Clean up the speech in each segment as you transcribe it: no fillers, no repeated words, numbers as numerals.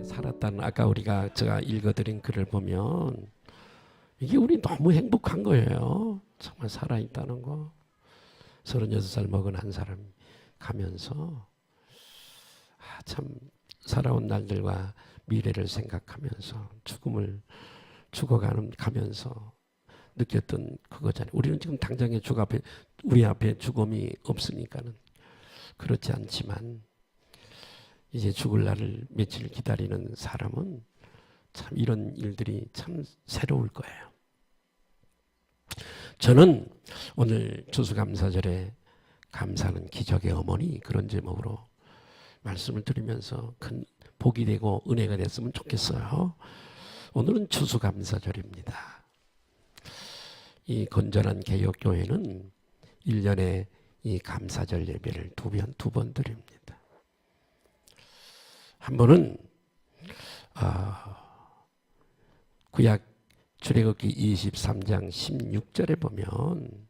살았다는 아까 제가 읽어드린 글을 보면 이게 우리 너무 행복한 거예요. 정말 살아있다는 거. 36살 먹은 한 사람이 가면서 참 살아온 날들과 미래를 생각하면서 죽음을 죽어가면서 느꼈던 그거잖아요. 우리는 지금 당장에 우리 앞에 죽음이 없으니까는 그렇지 않지만 이제 죽을 날을 며칠 기다리는 사람은 참 이런 일들이 참 새로울 거예요. 저는 오늘 추수감사절에 감사는 기적의 어머니 그런 제목으로 말씀을 드리면서 큰 복이 되고 은혜가 됐으면 좋겠어요. 오늘은 추수감사절입니다. 이 건전한 개혁교회는 1년에 이 감사절 예배를 두 번 드립니다. 한 번은 구약 출애굽기 23장 16절에 보면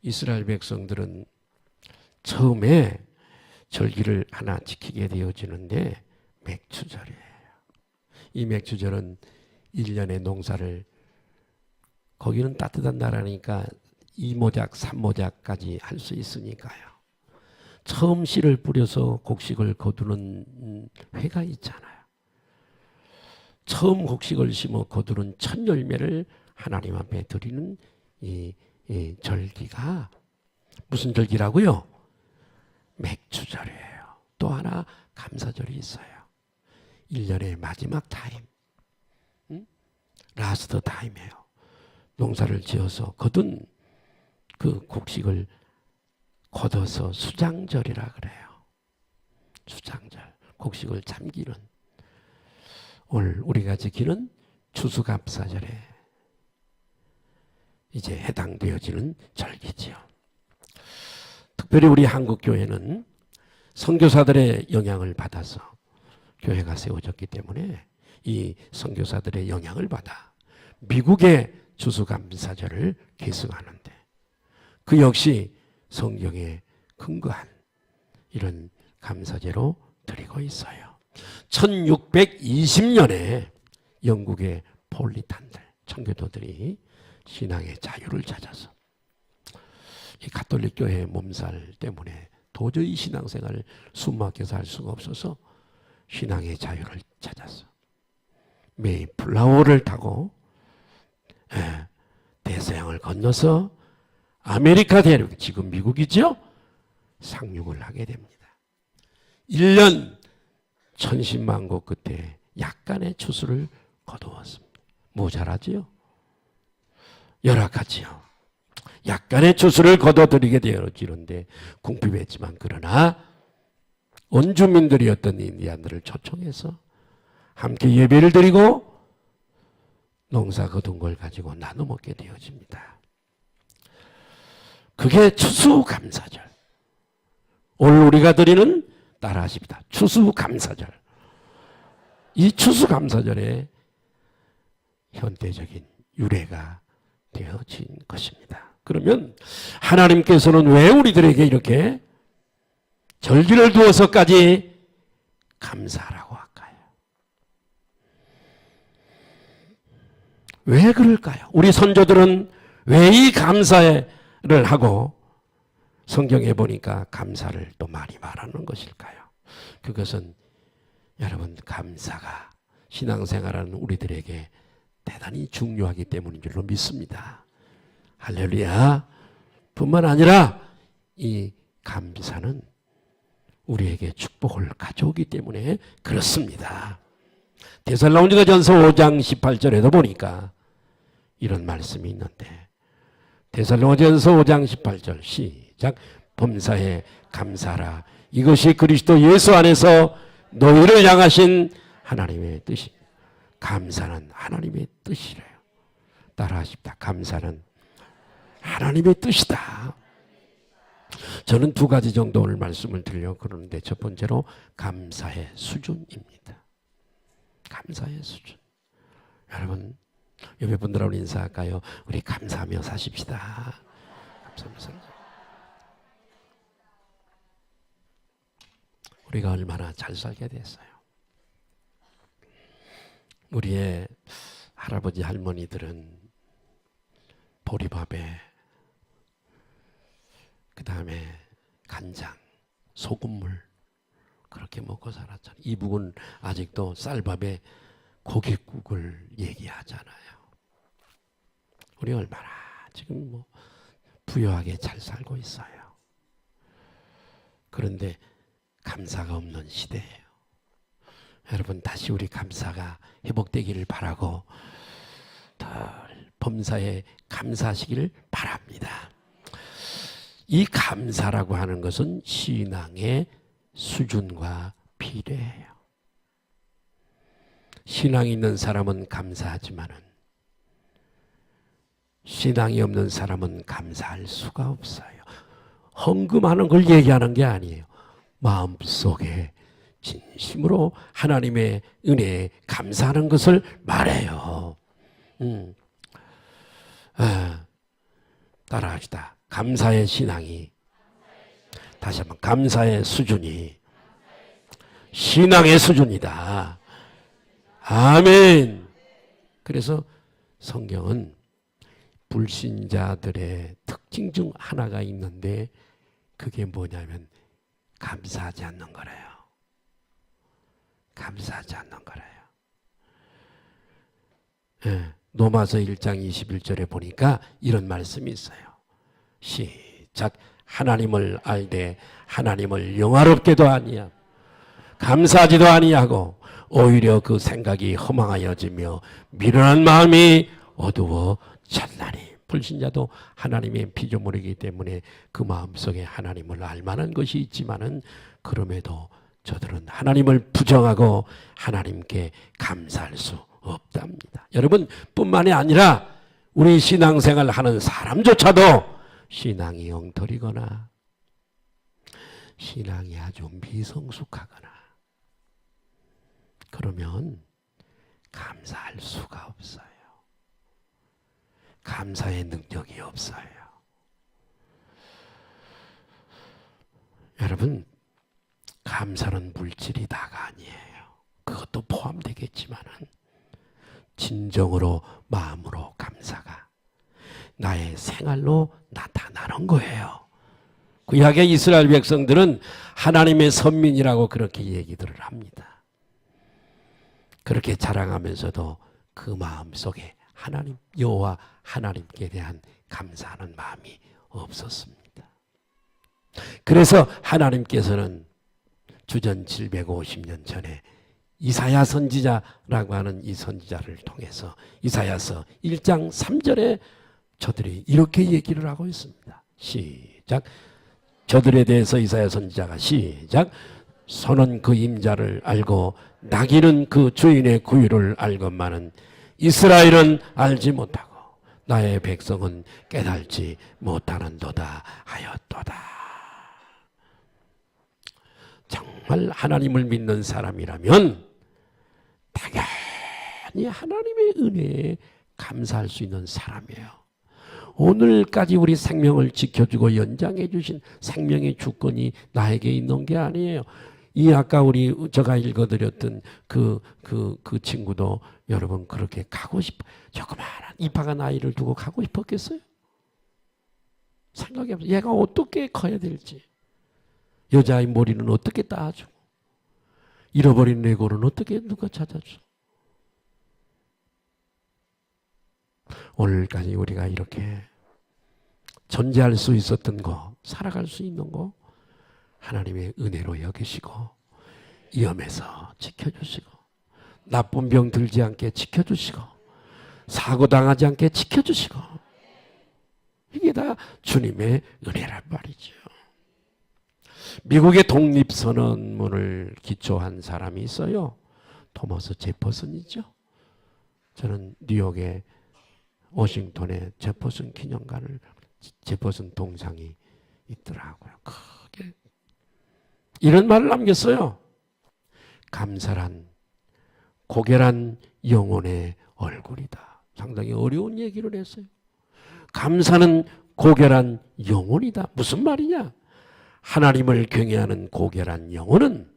이스라엘 백성들은 처음에 절기를 하나 지키게 되어지는데 맥추절이에요. 이 맥추절은 1년의 농사를, 거기는 따뜻한 나라니까 2모작 3모작까지 할 수 있으니까요. 처음 씨를 뿌려서 곡식을 거두는 회가 있잖아요. 처음 곡식을 심어 거두는 첫 열매를 하나님 앞에 드리는 이 절기가 무슨 절기라고요? 맥추절이에요. 또 하나 감사절이 있어요. 1년의 마지막 타임, 라스트 타임이에요. 농사를 지어서 거둔 그 곡식을 걷어서 수장절이라 그래요. 수장절, 곡식을 잠기는, 오늘 우리가 지키는 추수감사절에 이제 해당되어지는 절기지요. 특별히 우리 한국교회는 선교사들의 영향을 받아서 교회가 세워졌기 때문에 이 선교사들의 영향을 받아 미국의 추수감사절을 계승하는데 그 역시 성경에 근거한 이런 감사제로 드리고 있어요. 1620년에 영국의 폴리탄들, 청교도들이 신앙의 자유를 찾아서 이 가톨릭 교회의 몸살 때문에 도저히 신앙생활을 숨막혀서 할 수가 없어서 신앙의 자유를 찾아서 메이플라워를 타고 대서양을 건너서 아메리카 대륙, 지금 미국이죠? 상륙을 하게 됩니다. 1년 천신만고 끝에 약간의 추수를 거두었습니다. 모자라지요? 열악하지요. 약간의 추수를 거둬들이게 되어지는데 궁핍했지만 그러나 원주민들이었던 인디안들을 초청해서 함께 예배를 드리고 농사 거둔 걸 가지고 나눠 먹게 되어집니다. 그게 추수감사절. 오늘 우리가 드리는, 따라하십니다, 추수감사절. 이 추수감사절에 현대적인 유래가 되어진 것입니다. 그러면 하나님께서는 왜 우리들에게 이렇게 절기를 두어서까지 감사하라고 할까요? 왜 그럴까요? 우리 선조들은 왜 이 감사를 하고 성경에 보니까 감사를 또 많이 말하는 것일까요? 그것은 여러분, 감사가 신앙생활하는 우리들에게 대단히 중요하기 때문인 줄로 믿습니다. 할렐루야. 뿐만 아니라 이 감사는 우리에게 축복을 가져오기 때문에 그렇습니다. 데살로니가전서 5장 18절에도 보니까 이런 말씀이 있는데, 데살로니가전서 5장 18절 시작. 범사에 감사하라. 이것이 그리스도 예수 안에서 너희를 향하신 하나님의 뜻입니다. 감사는 하나님의 뜻이래요. 따라하십니다. 감사는 하나님의 뜻이다. 저는 두 가지 정도 오늘 말씀을 드리려고 그러는데, 첫 번째로 감사의 수준입니다. 감사의 수준. 여러분, 옆에 분들하고 인사할까요? 우리 감사하며 사십시다. 감사하며 살자. 우리가 얼마나 잘 살게 됐어요. 우리의 할아버지 할머니들은 보리밥에 그 다음에 간장, 소금물 그렇게 먹고 살았잖아요. 이북은 아직도 쌀밥에 고깃국을 얘기하잖아요. 우리 얼마나 지금 뭐 부유하게 잘 살고 있어요. 그런데 감사가 없는 시대예요. 여러분, 다시 우리 감사가 회복되기를 바라고 늘 범사에 감사하시기를 바랍니다. 이 감사라고 하는 것은 신앙의 수준과 비례해요. 신앙이 있는 사람은 감사하지만은 신앙이 없는 사람은 감사할 수가 없어요. 헌금하는 걸 얘기하는 게 아니에요. 마음속에 진심으로 하나님의 은혜에 감사하는 것을 말해요. 따라합시다. 감사의 신앙이, 다시 한번 감사의 수준이 신앙의 수준이다. 아멘. 그래서 성경은 불신자들의 특징 중 하나가 있는데 그게 뭐냐면 감사하지 않는 거래요. 감사하지 않는 거래요. 로마서 1장 21절에 보니까 이런 말씀이 있어요. 시작. 하나님을 알되 하나님을 영화롭게도 아니하고 감사하지도 아니하고 오히려 그 생각이 허망하여지며 미련한 마음이 어두워졌나니. 불신자도 하나님의 피조물이기 때문에 그 마음속에 하나님을 알만한 것이 있지만은 그럼에도 저들은 하나님을 부정하고 하나님께 감사할 수 없답니다. 여러분 뿐만이 아니라 우리 신앙생활 하는 사람조차도 신앙이 엉터리거나 신앙이 아주 미성숙하거나 그러면 감사할 수가 없어요. 감사의 능력이 없어요. 여러분, 감사는 물질이 다가 아니에요. 그것도 포함되겠지만은 진정으로 마음으로 감사가 나의 생활로 나타나는 거예요. 구약의 이스라엘 백성들은 하나님의 선민이라고 그렇게 얘기들을 합니다. 그렇게 자랑하면서도 그 마음속에 하나님, 여호와 하나님께 대한 감사하는 마음이 없었습니다. 그래서 하나님께서는 주전 750년 전에 이사야 선지자라고 하는 이 선지자를 통해서 이사야서 1장 3절에 저들이 이렇게 얘기를 하고 있습니다. 시작. 저들에 대해서 이사야 선지자가 시작. 소는 그 임자를 알고 나귀는 그 주인의 구유를 알건만은 이스라엘은 알지 못하고 나의 백성은 깨달지 못하는도다 하였도다. 정말 하나님을 믿는 사람이라면 당연히 하나님의 은혜에 감사할 수 있는 사람이에요. 오늘까지 우리 생명을 지켜주고 연장해 주신 생명의 주권이 나에게 있는 게 아니에요. 이 아까 제가 읽어드렸던 그 친구도 여러분 그렇게 가고 싶어. 조그마한 이파간 아이를 두고 가고 싶었겠어요? 생각이 없어요. 얘가 어떻게 커야 될지. 여자아이 머리는 어떻게 따주고 잃어버린 레고는 어떻게 누가 찾아줘. 오늘까지 우리가 이렇게 존재할 수 있었던 거, 살아갈 수 있는 거 하나님의 은혜로 여기시고 위험에서 지켜주시고 나쁜 병 들지 않게 지켜주시고 사고당하지 않게 지켜주시고 이게 다 주님의 은혜란 말이죠. 미국의 독립선언문을 기초한 사람이 있어요. 토머스 제퍼슨이죠. 저는 뉴욕의 워싱턴에 제퍼슨 기념관을 제퍼슨 동상이 있더라고요. 이런 말을 남겼어요. 감사란 고결한 영혼의 얼굴이다. 상당히 어려운 얘기를 했어요. 감사는 고결한 영혼이다. 무슨 말이냐? 하나님을 경외하는 고결한 영혼은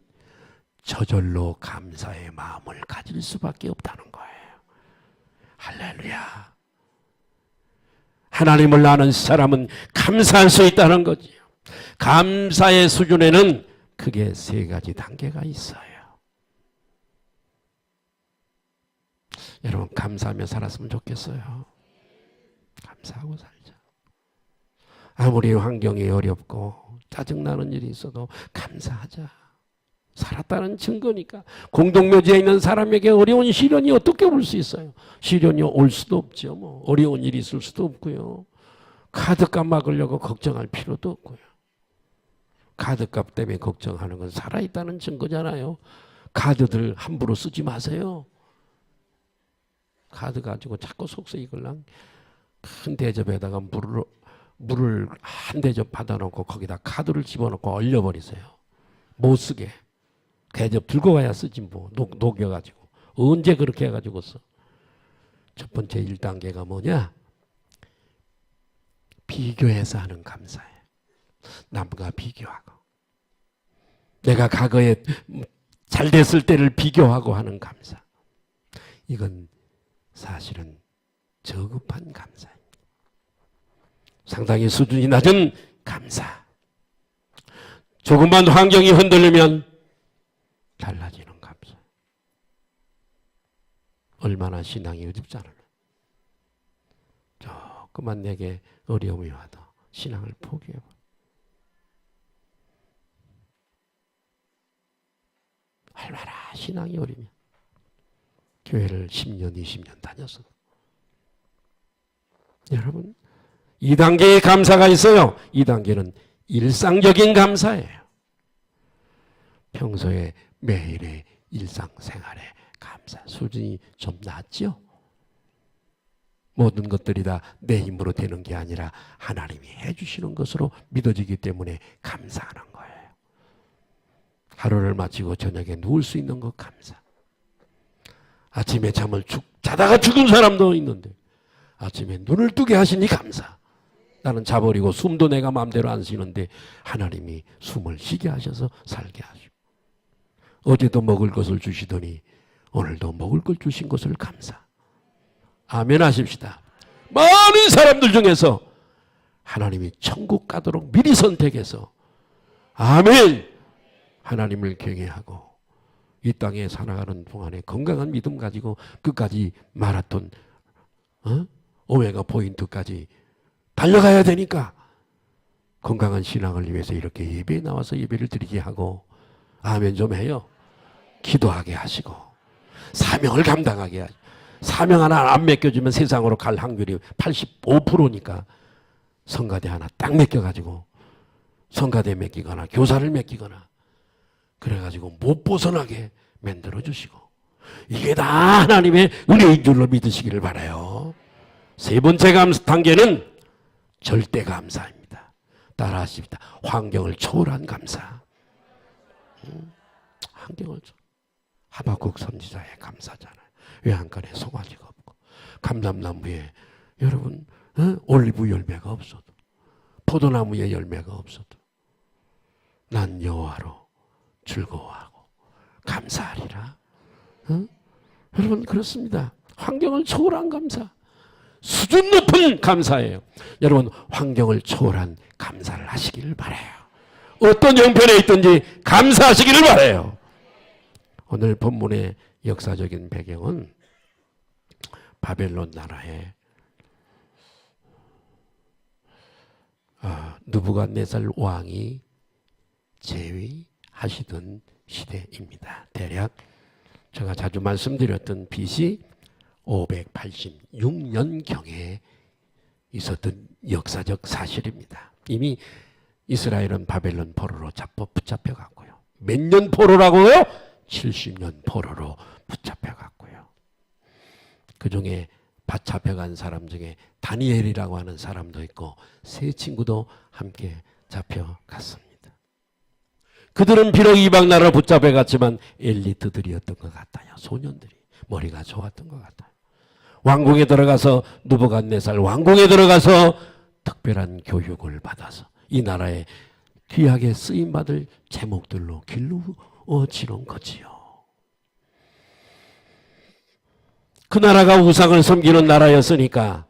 저절로 감사의 마음을 가질 수밖에 없다는 거예요. 할렐루야. 하나님을 아는 사람은 감사할 수 있다는 거지요. 감사의 수준에는 크게 세 가지 단계가 있어요. 여러분 감사하며 살았으면 좋겠어요. 감사하고 살자. 아무리 환경이 어렵고 짜증나는 일이 있어도 감사하자. 살았다는 증거니까. 공동묘지에 있는 사람에게 어려운 시련이 어떻게 올 수 있어요? 시련이 올 수도 없죠. 뭐 어려운 일이 있을 수도 없고요. 카드값 막으려고 걱정할 필요도 없고요. 카드값 때문에 걱정하는 건 살아있다는 증거잖아요. 카드들 함부로 쓰지 마세요. 카드 가지고 자꾸 속쓰이걸랑 큰 대접에다가 물을 한 대접 받아놓고 거기다 카드를 집어넣고 얼려버리세요. 못 쓰게. 대접 들고 와야 쓰지 뭐. 녹여가지고. 언제 그렇게 해가지고 써. 첫 번째 1단계가 뭐냐? 비교해서 하는 감사예요. 남과 비교하고. 내가 과거에 잘 됐을 때를 비교하고 하는 감사. 이건 사실은 저급한 감사입니다. 상당히 수준이 낮은 감사. 조금만 환경이 흔들리면 달라지는 감사. 얼마나 신앙이 어렵지 않을까. 조금만 내게 어려움이 와도 신앙을 포기해봐. 얼마나 신앙이 어리면 교회를 10년, 20년 다녔어. 여러분 2단계의 감사가 있어요. 2단계는 일상적인 감사예요. 평소에 매일의 일상생활의 감사 수준이 좀 낮죠? 모든 것들이 다 내 힘으로 되는 게 아니라 하나님이 해주시는 것으로 믿어지기 때문에 감사하는 거예요. 하루를 마치고 저녁에 누울 수 있는 것 감사. 아침에 잠을 자다가 죽은 사람도 있는데 아침에 눈을 뜨게 하시니 감사. 나는 자버리고 숨도 내가 마음대로 안 쉬는데 하나님이 숨을 쉬게 하셔서 살게 하시고 어제도 먹을 것을 주시더니 오늘도 먹을 걸 주신 것을 감사. 아멘 하십시다. 많은 사람들 중에서 하나님이 천국 가도록 미리 선택해서 아멘 하나님을 경외하고 이 땅에 살아가는 동안에 건강한 믿음 가지고 끝까지 마라톤 오메가 포인트까지 달려가야 되니까 건강한 신앙을 위해서 이렇게 예배에 나와서 예배를 드리게 하고 아멘 좀 해요. 기도하게 하시고 사명을 감당하게 하시고 사명 하나 안 맡겨주면 세상으로 갈 확률이 85%니까 성가대 하나 딱 맡겨가지고 성가대 맡기거나 교사를 맡기거나 그래가지고 못 벗어나게 만들어주시고 이게 다 하나님의 은혜인 줄로 믿으시기를 바라요. 세 번째 단계는 절대 감사입니다. 따라하십니다. 환경을 초월한 감사. 환경을 하박국 선지자의 감사잖아요. 외양간에 송아지가 없고 감람나무에 여러분 올리브 열매가 없어도 포도나무에 열매가 없어도 난 여호와로 즐거워하고 감사하리라. 여러분 그렇습니다. 환경을 초월한 감사. 수준 높은 감사예요. 여러분 환경을 초월한 감사를 하시기를 바라요. 어떤 형편에 있든지 감사하시기를 바라요. 오늘 본문의 역사적인 배경은 바벨론 나라의 느부갓네살 왕이 재위하시던 시대입니다. 대략 제가 자주 말씀드렸던 BC 586년경에 있었던 역사적 사실입니다. 이미 이스라엘은 바벨론 포로로 붙잡혀갔고요. 몇 년 포로라고요? 70년 포로로 붙잡혀갔고요. 그 중에 잡혀간 사람 중에 다니엘이라고 하는 사람도 있고 세 친구도 함께 잡혀갔습니다. 그들은 비록 이방 나라로 붙잡혀갔지만 엘리트들이었던 것 같아요. 소년들이. 머리가 좋았던 것 같아요. 왕궁에 들어가서 느부갓네살 왕궁에 들어가서 특별한 교육을 받아서 이 나라에 귀하게 쓰임받을 제목들로 길러지는 거지요. 그 나라가 우상을 섬기는 나라였으니까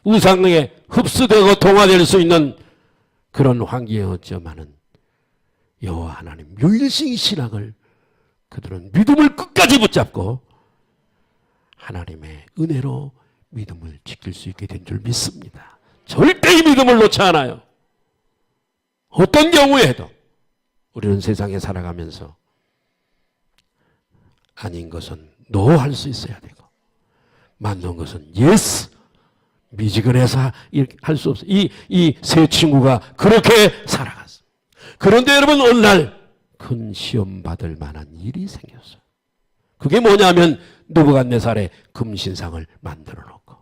우상에 흡수되고 동화될 수 있는 그런 환경이었지만은 여호와 하나님 유일신 신앙을 그들은 믿음을 끝까지 붙잡고 하나님의 은혜로 믿음을 지킬 수 있게 된 줄 믿습니다. 절대 이 믿음을 놓지 않아요. 어떤 경우에도 우리는 세상에 살아가면서 아닌 것은 노 할 수 있어야 되고 맞는 것은 예스 미지근해서 할 수 없어요. 이 세 친구가 그렇게 살아갔어요. 그런데 여러분 어느 날 큰 시험 받을 만한 일이 생겼어요. 그게 뭐냐면 느부갓네살의 금신상을 만들어 놓고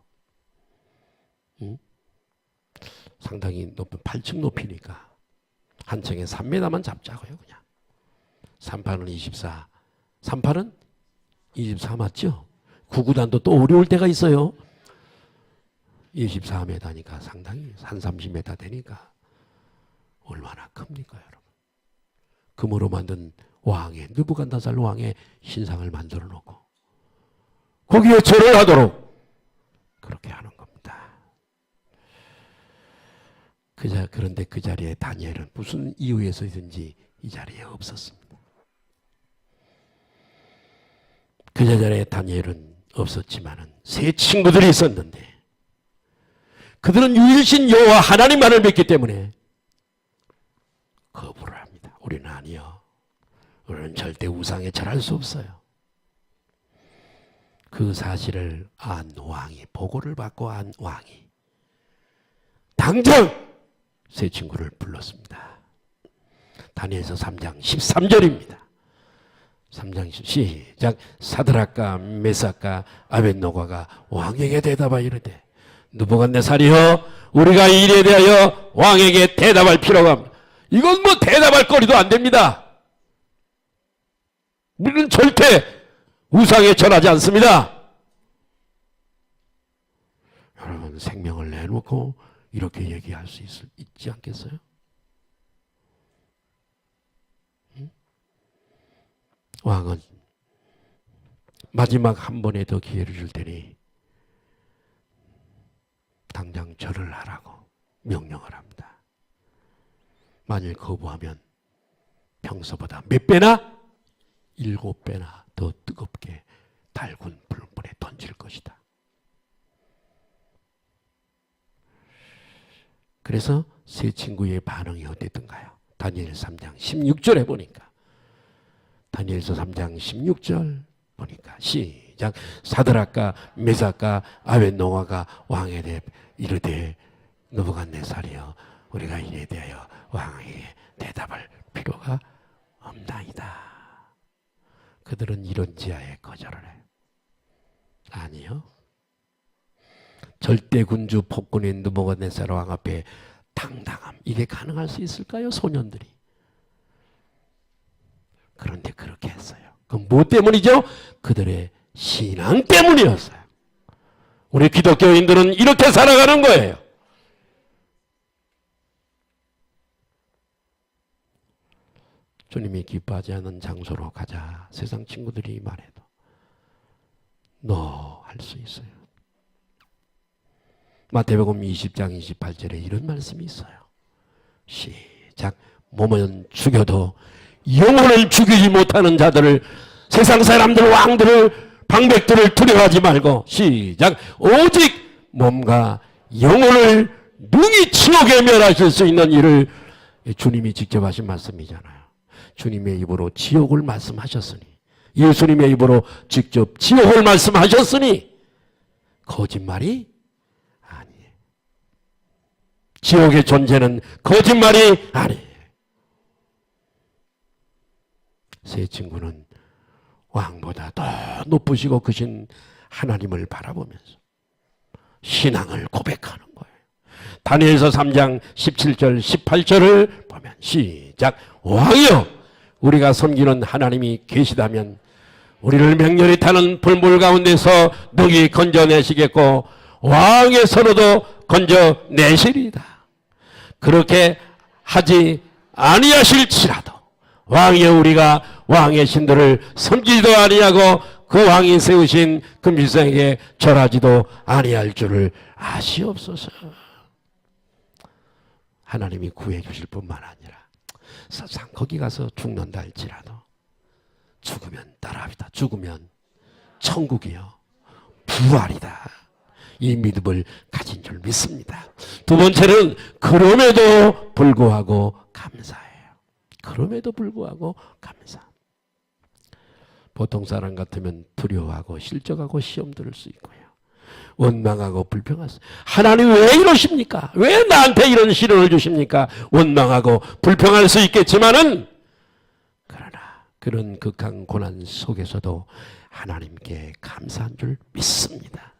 상당히 높은 8층 높이니까 한 층에 3m만 잡자고요. 그냥 3팔은 24 3팔은 24 맞죠? 구구단도 또 어려울 때가 있어요. 24m니까 상당히 한 30m 되니까 얼마나 큽니까 여러분. 금으로 만든 왕의 느부갓네살 왕의 신상을 만들어 놓고 거기에 절을 하도록 그렇게 하는 겁니다. 그런데 그 자리에 다니엘은 무슨 이유에서든지 이 자리에 없었습니다. 그 자리에 다니엘은 없었지만은 세 친구들이 있었는데 그들은 유일신 여호와 하나님만을 믿기 때문에 거부를 합니다. 우리는 아니요. 우리는 절대 우상에 절할 수 없어요. 그 사실을 안 왕이 보고를 받고 안 왕이 당장 세 친구를 불렀습니다. 다니엘서 3장 13절입니다. 3장 시작. 사드락과 메삭과 아벳노고가 왕에게 대답하여 이르되 느부갓네살이여 우리가 이 일에 대하여 왕에게 대답할 필요가 없습니다. 이건 뭐 대답할 거리도 안 됩니다. 우리는 절대 우상에 절하지 않습니다. 여러분 생명을 내놓고 이렇게 얘기할 수 있지 않겠어요? 응? 왕은 마지막 한 번에 더 기회를 줄 테니 당장 절을 하라고 명령을 합니다. 만일 거부하면 평소보다 몇 배나? 7배나 더 뜨겁게 달군 불불에 던질 것이다. 그래서 세 친구의 반응이 어땠던가요? 다니엘 3장 16절에 보니까 다니엘서 3장 16절 보니까 시작. 사드락과 메삭과 아벳노고가 왕에 대해 이르되 느부갓네살이여 우리가 이에 대하여 왕에게 대답할 필요가 없나이다. 그들은 이런 지하에 거절을 해요. 아니요. 절대 군주 폭군인 느부갓네살 왕 앞에 당당함 이게 가능할 수 있을까요? 소년들이. 그런데 그렇게 했어요. 그럼 뭐 때문이죠? 그들의 신앙 때문이었어요. 우리 기독교인들은 이렇게 살아가는 거예요. 주님이 기뻐하지 않는 장소로 가자. 세상 친구들이 말해도 너 할 수 있어요. 마태복음 20장 28절에 이런 말씀이 있어요. 시작. 몸은 죽여도 영혼을 죽이지 못하는 자들을 세상 사람들 왕들을 방백들을 두려워하지 말고 시작. 오직 몸과 영혼을 능히 지옥에 멸하실 수 있는 일을 주님이 직접 하신 말씀이잖아요. 주님의 입으로 지옥을 말씀하셨으니 예수님의 입으로 직접 지옥을 말씀하셨으니 거짓말이 아니에요. 지옥의 존재는 거짓말이 아니에요. 세 친구는 왕보다 더 높으시고 크신 하나님을 바라보면서 신앙을 고백하는 거예요. 다니엘서 3장 17절 18절을 보면 시작. 왕이여 우리가 섬기는 하나님이 계시다면 우리를 맹렬히 타는 불물 가운데서 능히 건져내시겠고 왕의 손으로도 건져내시리이다. 그렇게 하지 아니하실지라도 왕의 우리가 왕의 신들을 섬기지도 아니하고 그 왕이 세우신 그 밀상에게 절하지도 아니할 줄을 아시옵소서. 하나님이 구해 주실 뿐만 아니라 세상 거기 가서 죽는다 할지라도 죽으면 따라합니다. 죽으면 천국이요 부활이다. 이 믿음을 가진 줄 믿습니다. 두 번째는 그럼에도 불구하고 감사해요. 그럼에도 불구하고 감사. 보통 사람 같으면 두려워하고 실족하고 시험 들을 수 있고요. 원망하고 불평할 수. 하나님 왜 이러십니까? 왜 나한테 이런 시련을 주십니까? 원망하고 불평할 수 있겠지만은 그러나 그런 극한 고난 속에서도 하나님께 감사한 줄 믿습니다.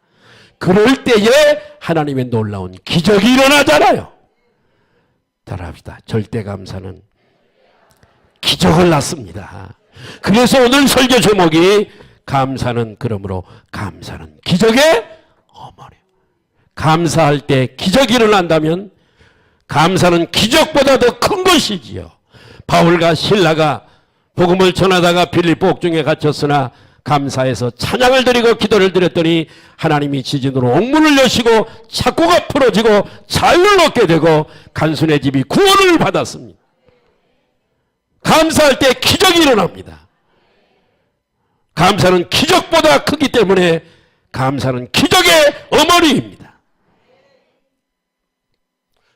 그럴 때에 하나님의 놀라운 기적이 일어나잖아요. 따라합시다. 절대 감사는 기적을 낳습니다. 그래서 오늘 설교 제목이 감사는 그러므로 감사는 기적의 어머니. 감사할 때 기적이 일어난다면 감사는 기적보다 더 큰 것이지요. 바울과 실라가 복음을 전하다가 빌립보 옥중에 갇혔으나 감사해서 찬양을 드리고 기도를 드렸더니 하나님이 지진으로 옥문을 여시고 착고가 풀어지고 자유를 얻게 되고 간수네 집이 구원을 받았습니다. 감사할 때 기적이 일어납니다. 감사는 기적보다 크기 때문에 감사는 기적의 어머니입니다.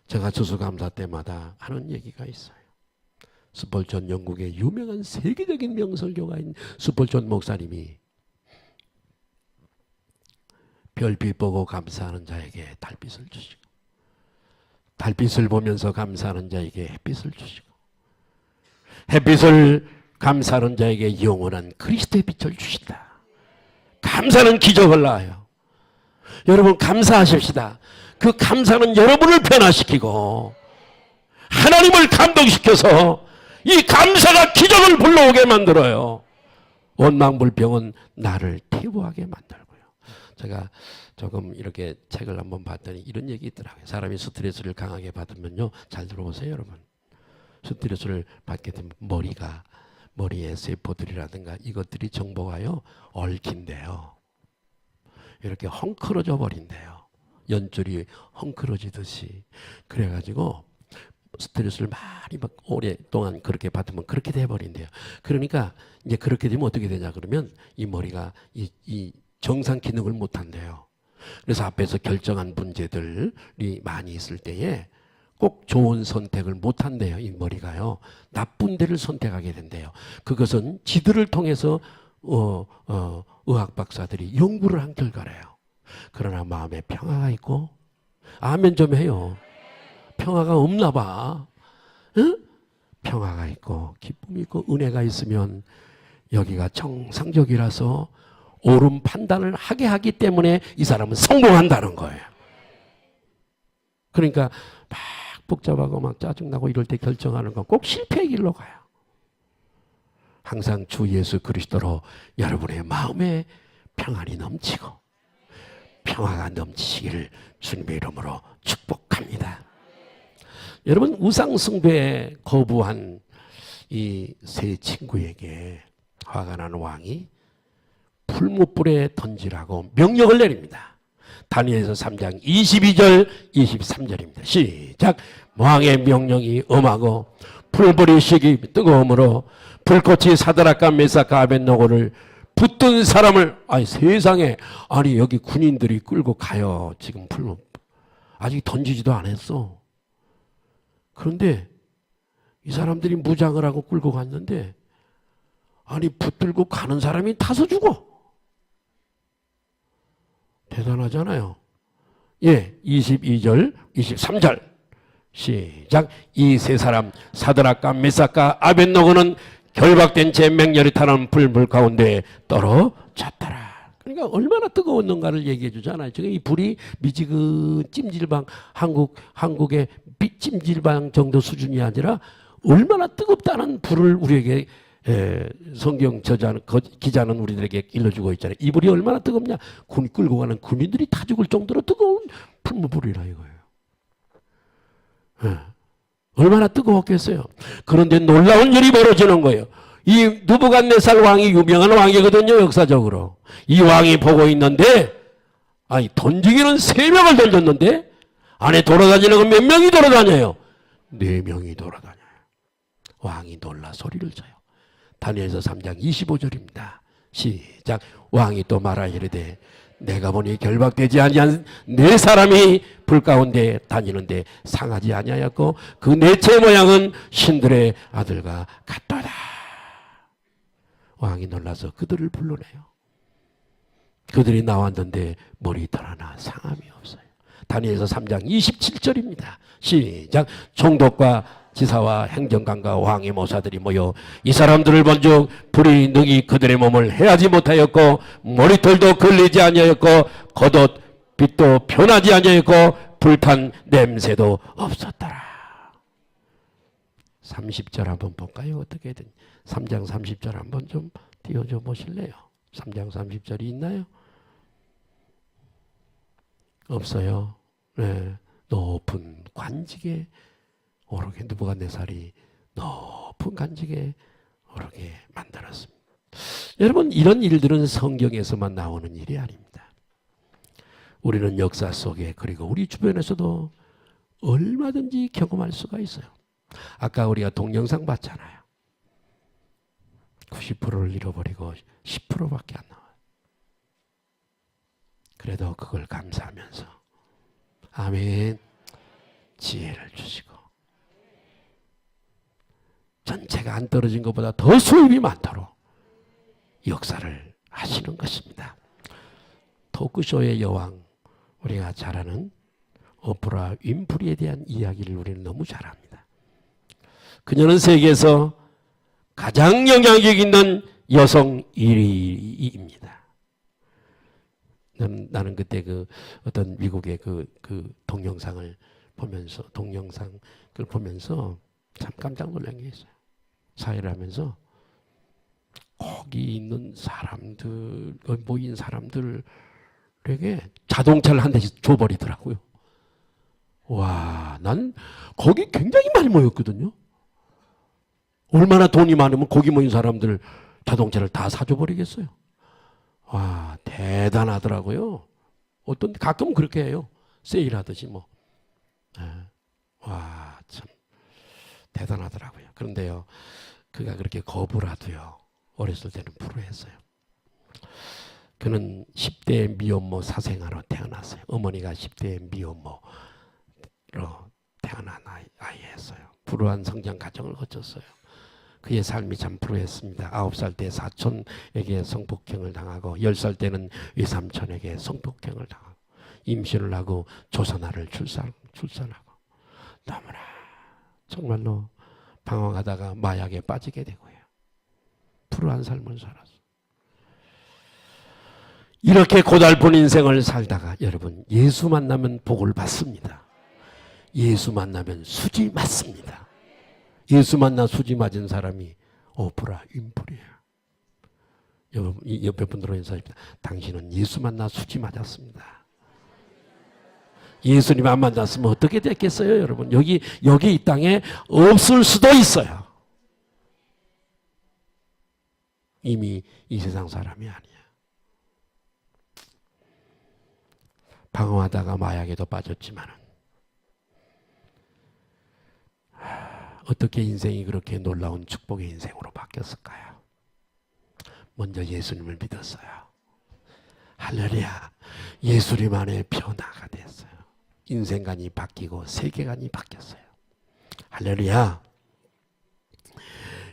제가 추수감사 때마다 하는 얘기가 있어요. 스펄전 영국의 유명한 세계적인 명설교가인 스펄전 목사님이 별빛 보고 감사하는 자에게 달빛을 주시고 달빛을 보면서 감사하는 자에게 햇빛을 주시고 햇빛을 감사하는 자에게 영원한 그리스도의 빛을 주신다. 감사는 기적을 낳아요. 여러분 감사하십시다. 그 감사는 여러분을 변화시키고 하나님을 감동시켜서 이 감사가 기적을 불러오게 만들어요. 원망불평은 나를 태우하게 만들고요. 제가 조금 이렇게 책을 한번 봤더니 이런 얘기 있더라고요. 사람이 스트레스를 강하게 받으면요. 잘 들어보세요 여러분. 스트레스를 받게 되면 머리의 세포들이라든가 이것들이 정보가요 얽힌대요. 이렇게 헝클어져 버린대요. 연줄이 헝클어지듯이. 그래가지고 스트레스를 많이 막 오랫동안 그렇게 받으면 그렇게 돼버린대요. 그러니까 이제 그렇게 되면 어떻게 되냐 그러면 이 머리가 이 정상 기능을 못한대요. 그래서 앞에서 결정한 문제들이 많이 있을 때에 꼭 좋은 선택을 못한대요. 이 머리가요. 나쁜 데를 선택하게 된대요. 그것은 지들을 통해서 의학 박사들이 연구를 한 결과래요. 그러나 마음에 평화가 있고 아멘 좀 해요. 평화가 없나 봐. 응? 평화가 있고 기쁨이 있고 은혜가 있으면 여기가 정상적이라서 옳은 판단을 하게 하기 때문에 이 사람은 성공한다는 거예요. 그러니까 막 복잡하고 막 짜증나고 이럴 때 결정하는 건 꼭 실패의 길로 가요. 항상 주 예수 그리스도로 여러분의 마음에 평안이 넘치고 평화가 넘치시기를 주님의 이름으로 축복합니다. 여러분 우상 숭배에 거부한 이 세 친구에게 화가 나는 왕이 풀무불에 던지라고 명령을 내립니다. 다니엘서 3장 22절 23절입니다. 시작. 왕의 명령이 엄하고 풀불이 식이 뜨거움으로 불꽃이 사드락과 메삭과 아벳노고를 붙든 사람을 세상에 여기 군인들이 끌고 가요. 지금 풀무 아직 던지지도 않았어. 그런데 이 사람들이 무장을 하고 끌고 갔는데 붙들고 가는 사람이 타서 죽어. 대단하잖아요. 22절 23절 시작. 이 세 사람 사드락과 메삭과 아벳노고는 결박된 채 맹렬히 타는 불 가운데 떨어졌더라. 그러니까 얼마나 뜨거웠는가를 얘기해 주잖아요. 지금 이 불이 미지근 찜질방 한국의 찜질방 정도 수준이 아니라 얼마나 뜨겁다는 불을 우리에게 성경 저자는 기자는 우리들에게 일러주고 있잖아요. 이불이 얼마나 뜨겁냐. 군 끌고 가는 군인들이 다 죽을 정도로 뜨거운 풀무불이라 이거예요. 얼마나 뜨거웠겠어요. 그런데 놀라운 일이 벌어지는 거예요. 이 느부갓네살 왕이 유명한 왕이거든요. 역사적으로. 이 왕이 보고 있는데 던지기는 3명을 던졌는데 안에 돌아다니는 건 몇 명이 돌아다녀요? 4명이 돌아다녀요. 왕이 놀라 소리를 쳐요. 다니엘서 3장 25절입니다. 시작. 왕이 또 말하여 이르되 내가 보니 결박되지 아니한 4사람이 불 가운데 다니는데 상하지 아니하였고 그 넷째 모양은 신들의 아들과 같도다. 왕이 놀라서 그들을 불러내요. 그들이 나왔는데 머리털 하나 상함이 없어요. 다니엘서 3장 27절입니다. 시작. 총독과 지사와 행정관과 왕의 모사들이 모여 이 사람들을 본즉 불이 능히 그들의 몸을 해하지 못하였고 머리털도 걸리지 아니하였고 겉옷 빛도 변하지 아니하였고 불탄 냄새도 없었더라. 30절 한번 볼까요? 어떻게든 3장 30절 한번 좀 띄워줘 보실래요? 3장 30절이 있나요? 없어요. 네. 높은 관직에 오르게 느부갓네살이 높은 관직에 오르게 만들었습니다. 여러분 이런 일들은 성경에서만 나오는 일이 아닙니다. 우리는 역사 속에 그리고 우리 주변에서도 얼마든지 경험할 수가 있어요. 아까 우리가 동영상 봤잖아요. 90%를 잃어버리고 10%밖에 안 나와요. 그래도 그걸 감사하면서 아멘 지혜를 주시고 전체가 안 떨어진 것보다 더 수입이 많도록 역사를 하시는 것입니다. 토크쇼의 여왕 우리가 잘 아는 오프라 윈프리에 대한 이야기를 우리는 너무 잘 합니다. 그녀는 세계에서 가장 영향력 있는 여성 1위입니다. 나는 그때 그 어떤 미국의 그 동영상을 보면서 참 깜짝 놀란 게 있어요. 사회를 하면서 거기 있는 사람들, 모인 사람들에게 자동차를 한 대씩 줘버리더라고요. 와, 난 거기 굉장히 많이 모였거든요. 얼마나 돈이 많으면 거기 모인 사람들 자동차를 다 사줘버리겠어요. 와, 대단하더라고요. 가끔 그렇게 해요. 세일하듯이 뭐. 와, 참 대단하더라고요. 그런데요, 그가 그렇게 거부라도요, 어렸을 때는 불우했어요. 그는 10대 미혼모 사생아로 태어났어요. 어머니가 10대 미혼모로 태어난 아이였어요. 불우한 성장 과정을 거쳤어요. 그의 삶이 참 불우했습니다. 9살 때 사촌에게 성폭행을 당하고 10살 때는 외삼촌에게 성폭행을 당하고 임신을 하고 조선아를 출산하고 너무나 정말로 방황하다가 마약에 빠지게 되고요. 불우한 삶을 살았어요. 이렇게 고달픈 인생을 살다가 여러분 예수 만나면 복을 받습니다. 예수 만나면 수지 맞습니다. 예수 만나 수지 맞은 사람이 오프라 윈프리예요. 여러분 옆에 분들로 인사합니다. 당신은 예수 만나 수지 맞았습니다. 예수님 안 만났으면 어떻게 됐겠어요, 여러분? 여기 이 땅에 없을 수도 있어요. 이미 이 세상 사람이 아니야. 방황하다가 마약에도 빠졌지만은 어떻게 인생이 그렇게 놀라운 축복의 인생으로 바뀌었을까요? 먼저 예수님을 믿었어요. 할렐루야. 예수님 안에 변화가 됐어요. 인생관이 바뀌고 세계관이 바뀌었어요. 할렐루야.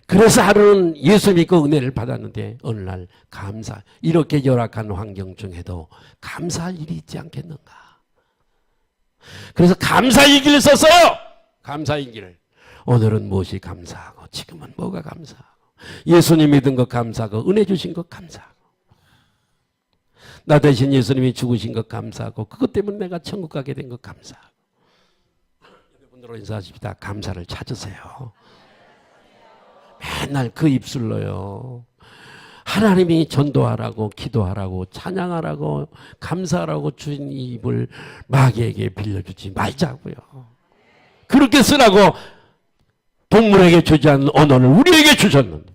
그래서 하루는 예수 믿고 은혜를 받았는데 어느 날 이렇게 열악한 환경 중에도 감사할 일이 있지 않겠는가. 그래서 감사의 길을 썼어요. 감사의 길을. 오늘은 무엇이 감사하고 지금은 뭐가 감사하고 예수님 믿은 것 감사하고 은혜 주신 것 감사하고 나 대신 예수님이 죽으신 것 감사하고 그것 때문에 내가 천국 가게 된 것 감사하고 여러분들로 인사하십시다. 감사를 찾으세요. 맨날 그 입술로요. 하나님이 전도하라고, 기도하라고, 찬양하라고, 감사하라고 주신 이 입을 마귀에게 빌려주지 말자고요. 그렇게 쓰라고 동물에게 주지 않는 언어를 우리에게 주셨는데,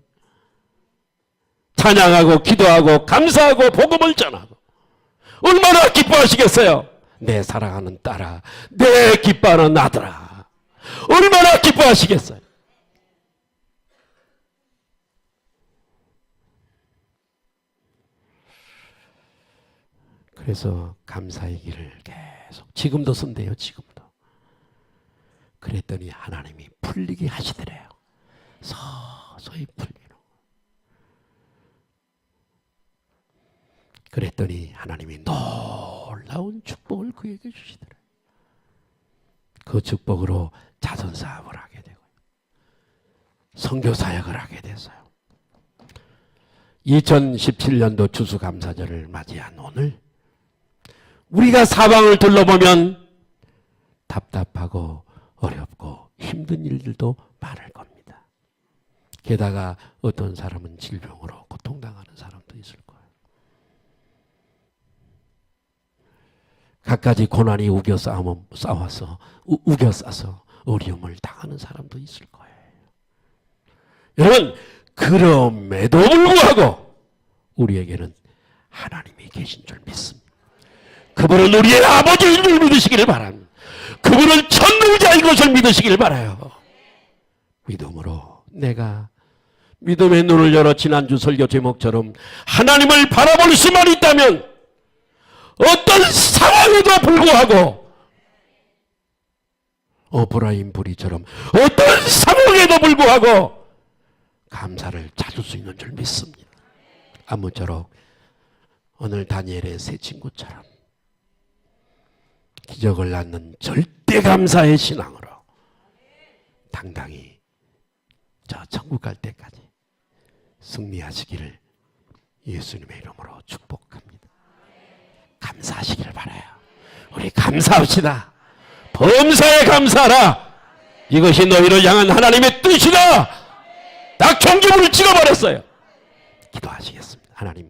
찬양하고 기도하고 감사하고 복음을 전하고 얼마나 기뻐하시겠어요? 내 사랑하는 딸아, 내 기뻐하는 아들아, 얼마나 기뻐하시겠어요? 그래서 감사의 길을 계속 지금도 쓴대요. 지금도. 그랬더니 하나님이 풀리게 하시더래요. 서서히 풀리는. 그랬더니 하나님이 놀라운 축복을 그에게 주시더래요. 그 축복으로 자선사업을 하게 되고 선교사역을 하게 됐어요. 2017년도 추수감사절을 맞이한 오늘 우리가 사방을 둘러보면 답답하고 어렵고 힘든 일들도 많을 겁니다. 게다가 어떤 사람은 질병으로 고통당하는 사람도 있을 거예요. 갖가지 고난이 우겨싸서 어려움을 당하는 사람도 있을 거예요. 여러분, 그럼에도 불구하고 우리에게는 하나님이 계신 줄 믿습니다. 그분은 우리의 아버지인 줄 믿으시기를 바랍니다. 그분은 천능자인 것을 믿으시기를 바라요. 믿음으로 내가 믿음의 눈을 열어 지난주 설교 제목처럼 하나님을 바라볼 수만 있다면 어떤 상황에도 불구하고 오프라인 불이처럼 어떤 상황에도 불구하고 감사를 찾을 수 있는 줄 믿습니다. 아무쪼록 오늘 다니엘의 세 친구처럼 기적을 낳는 절대 감사의 신앙으로 당당히 저 천국 갈 때까지 승리하시기를 예수님의 이름으로 축복합니다. 감사하시기를 바라요. 우리 감사합시다. 범사에 감사하라. 이것이 너희를 향한 하나님의 뜻이다. 딱 종지부를 찍어버렸어요. 기도하시겠습니다. 하나님